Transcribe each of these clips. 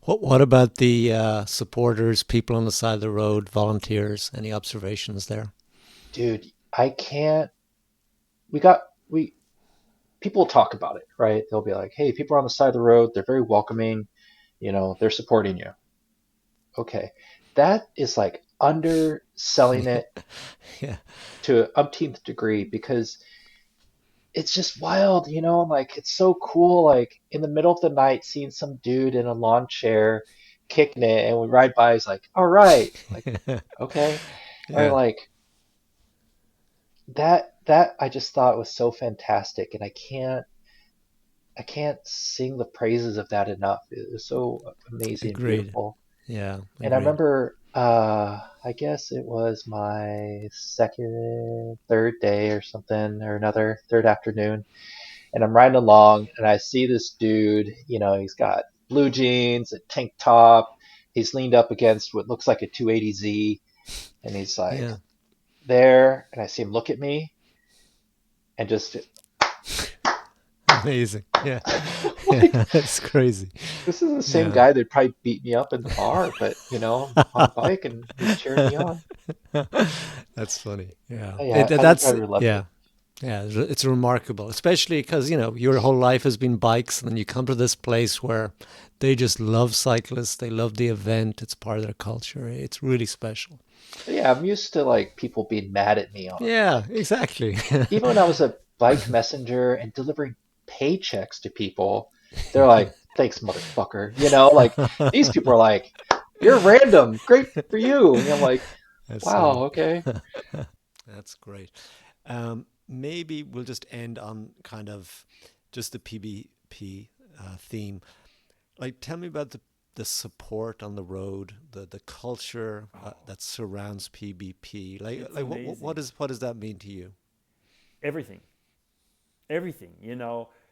What about the supporters, people on the side of the road, volunteers? Any observations there? Dude, I can't. We got we people talk about it, right? They'll be like, "Hey, people are on the side of the road. They're very welcoming. They're supporting you." Okay, that is like underselling Yeah, it yeah, to an umpteenth degree because it's just wild, like it's so cool, like in the middle of the night seeing some dude in a lawn chair kicking it and we ride by, he's like, all right, like, okay. Or yeah. like that I just thought was so fantastic and I can't sing the praises of that enough. It was so amazing and Agreed. beautiful. Yeah, And I agreed. remember, I guess it was my second, third day or something, or another third afternoon. And I'm riding along and I see this dude, he's got blue jeans, a tank top. He's leaned up against what looks like a 280Z and he's like Yeah, there. And I see him look at me and just amazing. Yeah, yeah, like, that's crazy. this is the same Yeah. guy that probably beat me up in the bar, but, on a bike and he's cheering me on. That's funny. Yeah. Yeah, I That's really loved yeah. it. Yeah, it's remarkable, especially because, your whole life has been bikes, and then you come to this place where they just love cyclists, they love the event, it's part of their culture. It's really special. Yeah, I'm used to like people being mad at me on Yeah, like exactly. even when I was a bike messenger and delivering paychecks to people, they're like, "Thanks, motherfucker." Like these people are like, "You're random. Great for you." And I'm like, That's funny. "Wow, okay." That's great. Maybe we'll just end on kind of just the PBP theme. Like, tell me about the support on the road, the culture Oh, that surrounds PBP. it's What amazing. does that mean to you? Everything, everything.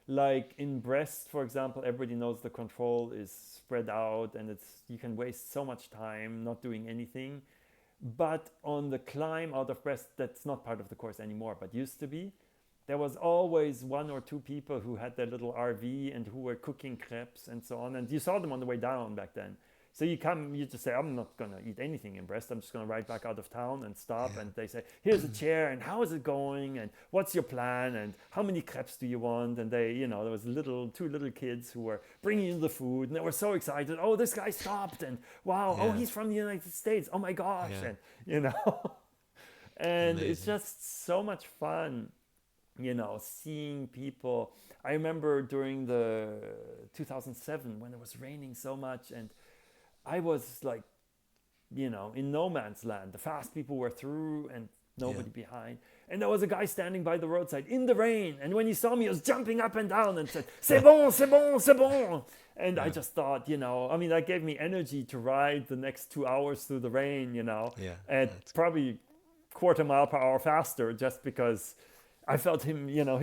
Like in Brest, for example, everybody knows the control is spread out, and you can waste so much time not doing anything. But on the climb out of Brest, that's not part of the course anymore, but used to be. There was always one or two people who had their little RV and who were cooking crepes and so on. And you saw them on the way down back then. So you just say, I'm not going to eat anything in Brest. I'm just going to ride back out of town and stop. Yeah, And they say, here's a chair. And how is it going? And what's your plan? And how many crepes do you want? And there was two little kids who were bringing in the food. And they were so excited. Oh, this guy stopped. And wow, oh, yeah, he's from the United States. Oh my gosh. yeah. And, you know, and it's Amazing. just so much fun, seeing people. I remember during the 2007 when it was raining so much, and I was like, in no man's land. The fast people were through and Yeah, nobody behind. And there was a guy standing by the roadside in the rain. And when he saw me, he was jumping up and down and said, C'est bon, c'est bon, c'est bon. And I yeah, just thought, that gave me energy to ride the next 2 hours through the rain, yeah. at That's probably quarter mile per hour faster just because I felt him, yeah,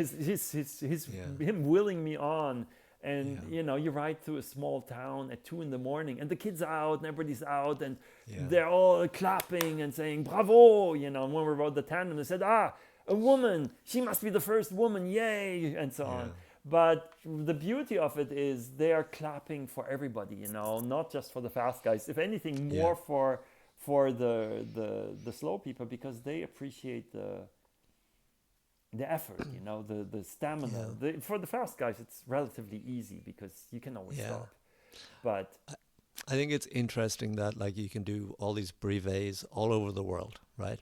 him willing me on. And yeah, you ride through a small town at 2 in the morning, and the kids are out, and everybody's out, and yeah, they're all clapping and saying "Bravo!" And when we rode the tandem, they said, "Ah, a woman! She must be the first woman! Yay!" and so yeah, on. But the beauty of it is they are clapping for everybody, not just for the fast guys. If anything, yeah, more for the slow people because they appreciate the effort, the stamina. yeah, For the fast guys, it's relatively easy because you can always yeah. stop. But I think it's interesting that like you can do all these brevets all over the world, right?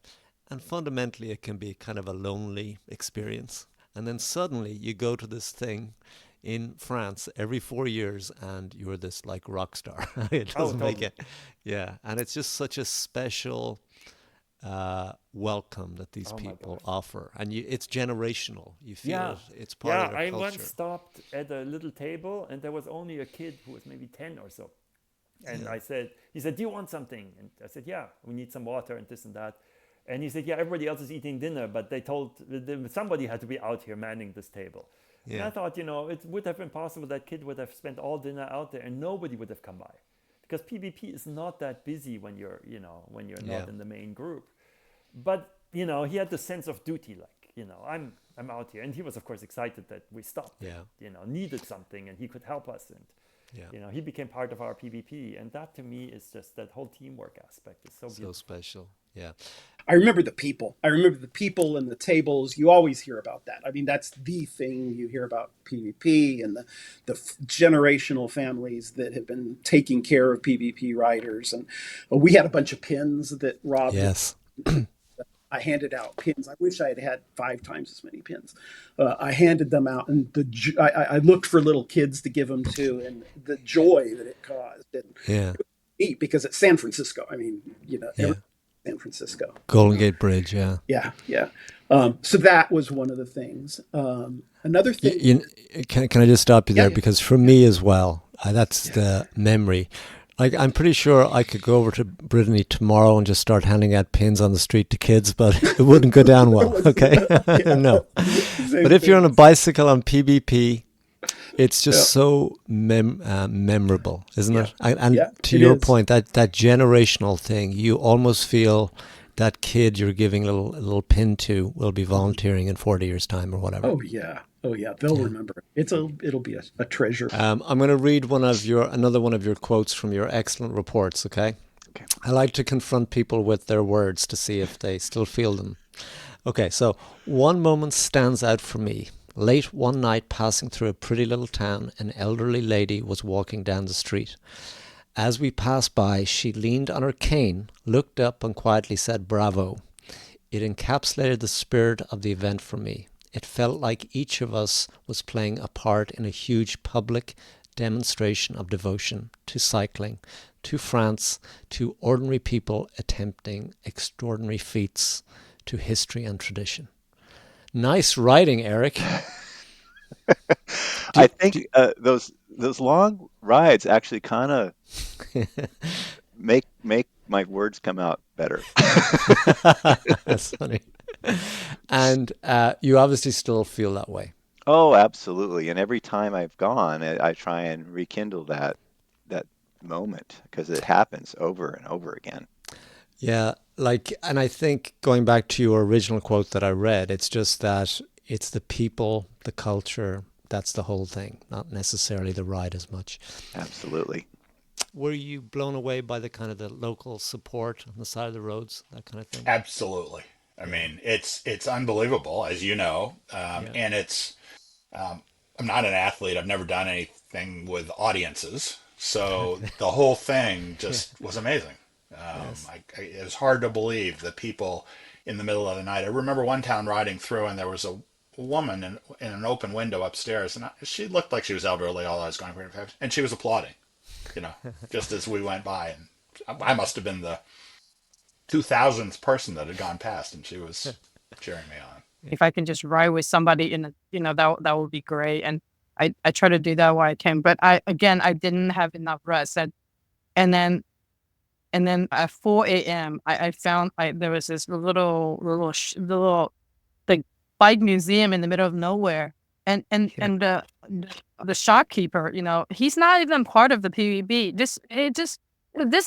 And fundamentally, it can be kind of a lonely experience. And then suddenly you go to this thing in France every 4 years and you're this like rock star. It oh, doesn't make totally. it. Yeah. And it's just such a special welcome that these Oh my people gosh. offer. And it's generational. You feel Yeah. it, it's part of Yeah, their I once culture. stopped at a little table and there was only a kid who was maybe 10 or so. And Yeah. he said, "Do you want something?" And I said, "Yeah, we need some water and this and that." And he said, "Yeah, everybody else is eating dinner, but they told somebody had to be out here manning this table." And Yeah. I thought, it would have been possible that kid would have spent all dinner out there and nobody would have come by. Because PBP is not that busy when you're Yeah. not in the main group. But he had the sense of duty, like I'm out here, and he was of course excited that we stopped and Yeah. needed something, and he could help us. And Yeah. You know, he became part of our PBP, and that to me is just that whole teamwork aspect is so So beautiful. special. Yeah. I remember the people. I remember the people and the tables. You always hear about that. I mean, that's the thing you hear about PvP and the generational families that have been taking care of PvP riders. And we had a bunch of pins that Rob did. Yes. I handed out pins. I wish I had had 5 times as many pins. I handed them out, and I looked for little kids to give them to, and the joy that it caused. And Yeah. neat because it's San Francisco. I mean, Yeah. San Francisco. Golden Gate Bridge. Yeah. Yeah, yeah. So that was one of the things. Another thing. Can I just stop you there? Yeah. Because for me as well, that's the memory. Like, I'm pretty sure I could go over to Brittany tomorrow and just start handing out pins on the street to kids, but it wouldn't go down well. Okay. No. But if you're on a bicycle on PBP, it's just so memorable, isn't it? And to your point, that generational thing, you almost feel that kid you're giving a little pin to will be volunteering in 40 years' time or whatever. Oh yeah, they'll remember it. It'll be a treasure. I'm going to read another one of your quotes from your excellent reports. Okay. I like to confront people with their words to see if they still feel them. Okay, so one moment stands out for me. Late one night, passing through a pretty little town, an elderly lady was walking down the street. As we passed by, she leaned on her cane, looked up and quietly said, "Bravo." It encapsulated the spirit of the event for me. It felt like each of us was playing a part in a huge public demonstration of devotion to cycling, to France, to ordinary people attempting extraordinary feats, to history and tradition. Nice writing, Eric. I think those long rides actually kind of make my words come out better. That's funny. And you obviously still feel that way. Oh, absolutely. And every time I've gone, I try and rekindle that moment because it happens over and over again. Yeah, and I think going back to your original quote that I read, it's just that it's the people, the culture, that's the whole thing, not necessarily the ride as much. Absolutely. Were you blown away by the kind of the local support on the side of the roads, that kind of thing? Absolutely. I mean, it's unbelievable, as you know, and it's. I'm not an athlete. I've never done anything with audiences, so the whole thing just was amazing. Yes. It was hard to believe the people in the middle of the night. I remember one town riding through, and there was a woman in an open window upstairs, and she looked like she was elderly. All I was going for, and she was applauding, just as we went by, and I must have been the 2000th person that had gone past, and she was cheering me on. If I can just ride with somebody that would be great. And I try to do that while I can, but I didn't have enough rest. And then at 4 a.m. I found there was this little like bike museum in the middle of nowhere. And the shopkeeper, he's not even part of the PBB. This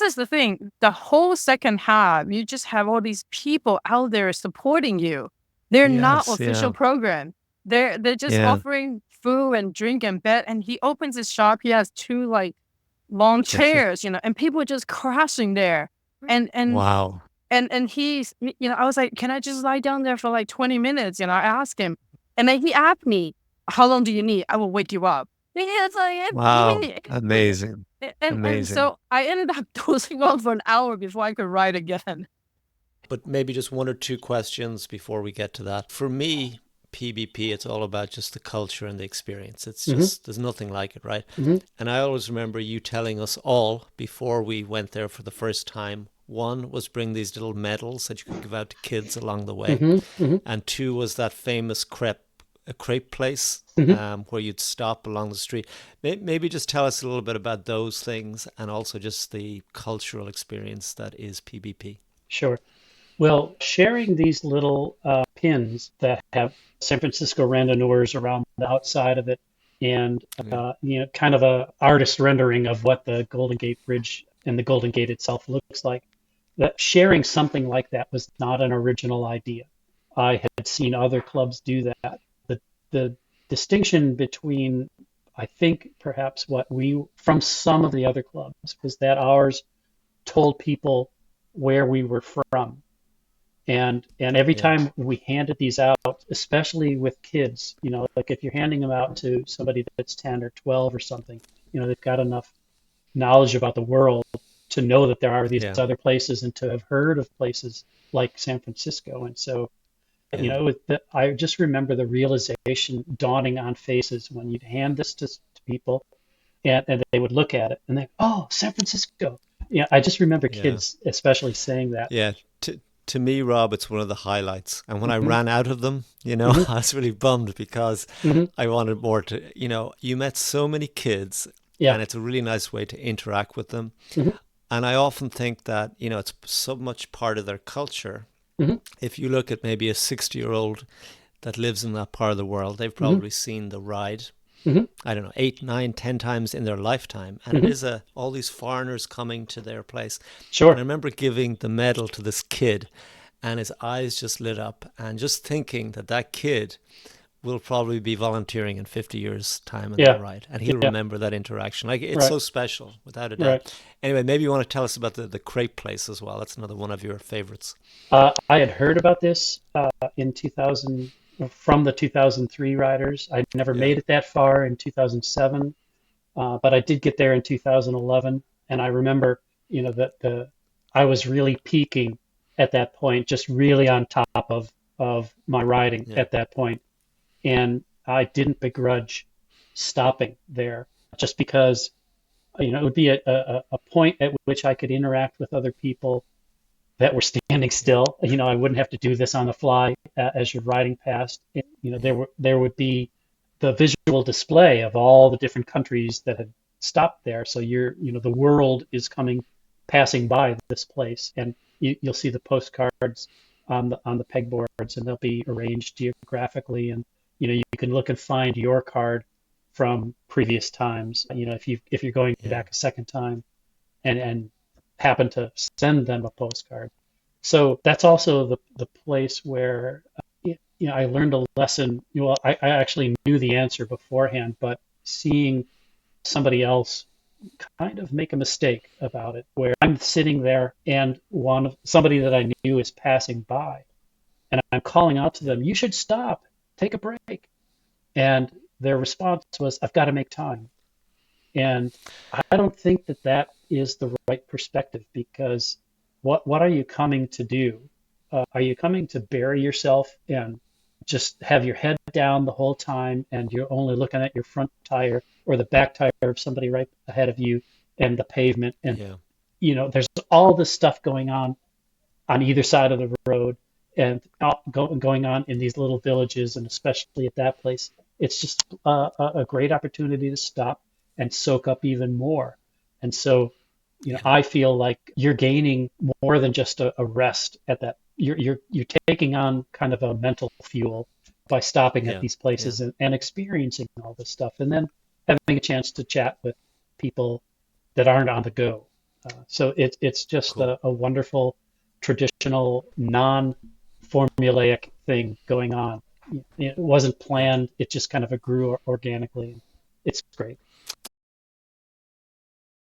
is the thing. The whole second half, you just have all these people out there supporting you. They're not official program. They're just offering food and drink and bed. And he opens his shop. He has 2 long chairs, and people are just crashing there. And Wow. and he's, I was like, can I just lie down there for 20 minutes? I asked him, and then he asked me, how long do you need? I will wake you up. It's like, Wow. Amazing. And so I ended up dozing off for an hour before I could ride again. But maybe just 1 or 2 questions before we get to that. For me, PBP, it's all about just the culture and the experience. It's just, there's nothing like it, right? Mm-hmm. And I always remember you telling us all before we went there for the first time, 1 was bring these little medals that you could give out to kids along the way. Mm-hmm. And 2 was that famous crepe place where you'd stop along the street. Maybe just tell us a little bit about those things and also just the cultural experience that is PBP. Sure. Well, sharing these little pins that have San Francisco randonneurs around the outside of it, and kind of a artist rendering of what the Golden Gate Bridge and the Golden Gate itself looks like. That sharing something like that was not an original idea. I had seen other clubs do that. The distinction between I think perhaps what we, from some of the other clubs, was that ours told people where we were from. And every Yeah. time we handed these out, especially with kids, like if you're handing them out to somebody that's 10 or 12 or something, they've got enough knowledge about the world to know that there are these Yeah. other places and to have heard of places like San Francisco. And so, Yeah. I just remember the realization dawning on faces when you'd hand this to people, and they would look at it and they, oh, San Francisco. Yeah, I just remember Yeah. kids especially saying that. Yeah. To me, Rob, it's one of the highlights. And when I Hmm. ran out of them, Hmm. I was really bummed because Hmm. I wanted more to, you met so many kids Yeah. and it's a really nice way to interact with them. Hmm. And I often think that, it's so much part of their culture. Hmm. If you look at maybe a 60-year-old that lives in that part of the world, they've Hmm. probably seen the ride, Hmm. I don't know, 8, 9, 10 times in their lifetime. And it Hmm. is all these foreigners coming to their place. And I Sure. remember giving the medal to this kid and his eyes just lit up and just thinking that kid will probably be volunteering in 50 years time in that Yeah. ride. And he'll Yeah. remember that interaction. Like it's Right. so special without a Right. doubt. Anyway, maybe you want to tell us about the crepe place as well. That's another one of your favorites. I had heard about this in 2000 from the 2003 riders. I never Yeah. made it that far in 2007, but I did get there in 2011, and I remember, that I was really peaking at that point, just really on top of my riding Yeah. at that point, and I didn't begrudge stopping there just because, it would be a point at which I could interact with other people that were standing Yeah. still. I wouldn't have to do this on the fly as you're riding past. Yeah. There would be the visual display of all the different countries that had stopped there. So the world is passing by this place, and you'll see the postcards on the pegboards, and they'll be arranged geographically, and you can look and find your card from previous times. If you're going Yeah. back a second time, and happen to send them a postcard. So that's also the place where I learned a lesson. Well, I actually knew the answer beforehand, but seeing somebody else kind of make a mistake about it, where I'm sitting there and somebody that I knew is passing by, and I'm calling out to Yeah. them, "You should stop, take a break," and their response was, "I've got to make time." And I don't think that is the right perspective, because what are you coming to do? Are you coming to bury yourself and just have your head down the whole time and you're only looking at your front tire or the back tire of somebody right ahead of you and the pavement? And Yeah. there's all this stuff going on either side of the road, and going on in these little villages, and especially at that place. It's just a great opportunity to stop and soak up even more. And so, Yeah. I feel like you're gaining more than just a rest at that. You're taking on kind of a mental fuel by stopping at Yeah. these Yeah. places and experiencing all this stuff, and then having a chance to chat with people that aren't on the go. So it's just Cool. a wonderful traditional non-formulaic thing going on. It wasn't Yeah. planned. It just kind of grew organically. It's great.